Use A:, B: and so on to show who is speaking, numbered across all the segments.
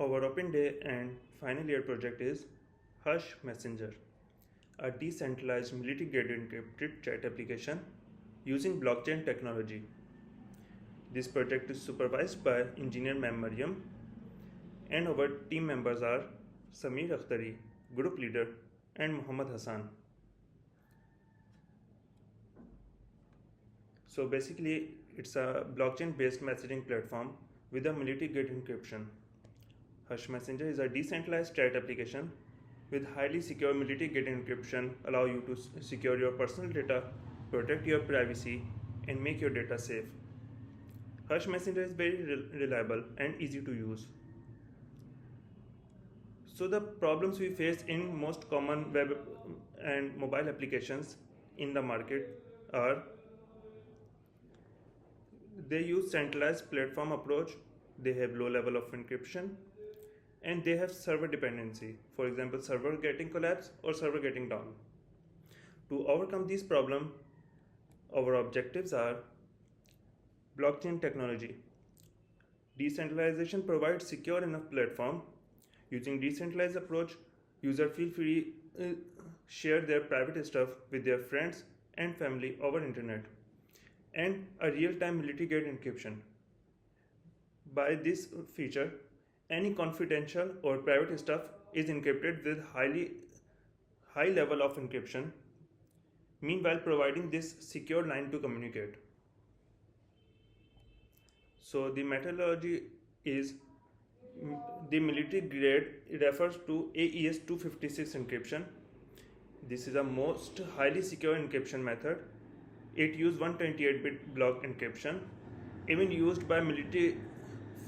A: Our open day and final year project is Hush Messenger, a decentralized military-grade encrypted chat application using blockchain technology. This project is supervised by engineer Mehran, and our team members are Samir Akhtari, group leader, and Muhammad Hassan. So basically, it's a blockchain-based messaging platform with a military-grade encryption. Hush Messenger is a decentralized chat application with highly secure military-grade encryption, allow you to secure your personal data, protect your privacy, and make your data safe. Hush Messenger is very reliable and easy to use. So the problems we face in most common web and mobile applications in the market are: they use centralized platform approach, they have low level of encryption, and they have server dependency. For example, server getting collapsed or server getting down. To overcome these problems, our objectives are: blockchain technology. Decentralization provides secure enough platform. Using decentralized approach, user feel free share their private stuff with their friends and family over internet. And a real-time military-grade encryption. By this feature, any confidential or private stuff is encrypted with high level of encryption, meanwhile providing this secure line to communicate. So the methodology is the military grade refers to AES 256 encryption. This is a most highly secure encryption method. It uses 128-bit block encryption, even used by military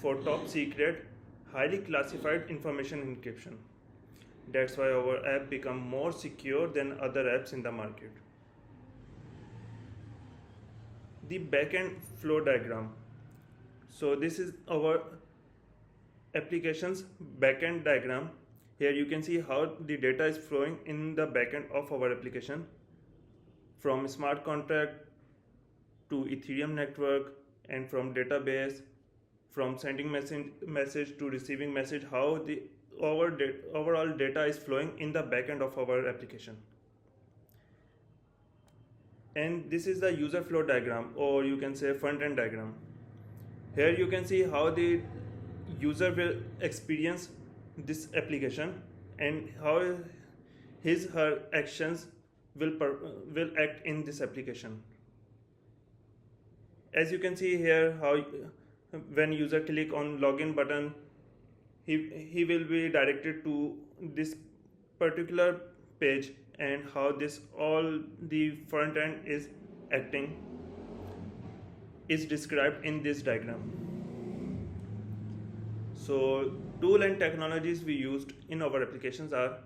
A: for top secret, highly classified information encryption. That's why our app become more secure than other apps in the market. The backend flow diagram. So this is our application's backend diagram. Here you can see how the data is flowing in the backend of our application, from smart contract to Ethereum network, and from database, from sending message to receiving message, how the overall data is flowing in the backend of our application. And this is the user flow diagram, or you can say front end diagram. Here you can see how the user will experience this application and how her actions will act in this application. As you can see here, how when user click on login button, he will be directed to this particular page, and how this all the front end is acting is described in this diagram. So tool and technologies we used in our applications are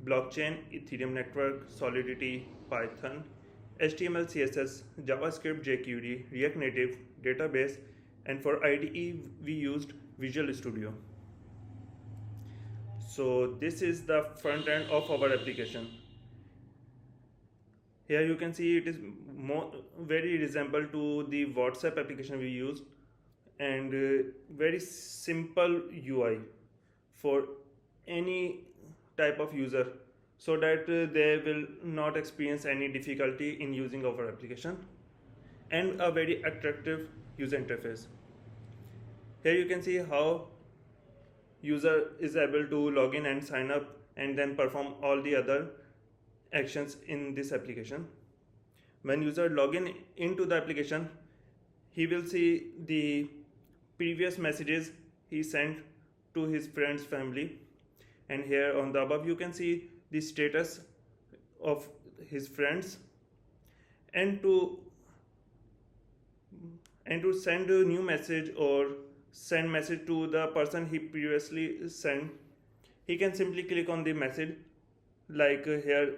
A: blockchain, Ethereum network, Solidity, Python, HTML, CSS, JavaScript, jQuery, React Native, database, and for IDE we used Visual Studio. So this is the front end of our application. Here you can see it is very resemble to the WhatsApp application we used, and very simple UI for any type of user, so that they will not experience any difficulty in using our application, and a very attractive user interface. Here you can see how user is able to log in and sign up and then perform all the other actions in this application. When user log in into the application, he will see the previous messages he sent to his friends, family, and here on the above you can see the status of his friends, and to send a new message or send message to the person he previously sent, he can simply click on the message, like here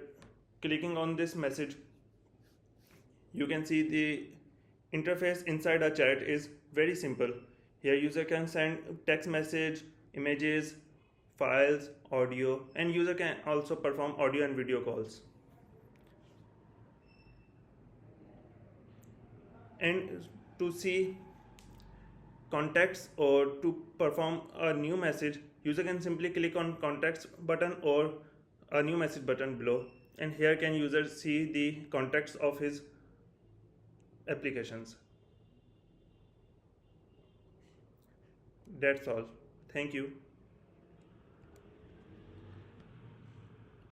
A: clicking on this message. You can see the interface inside a chat is very simple. Here user can send text message, images, files, audio, and user can also perform audio and video calls. And to see contacts or to perform a new message, user can simply click on contacts button or a new message button below, and here can user see the contacts of his applications. That's all. Thank you.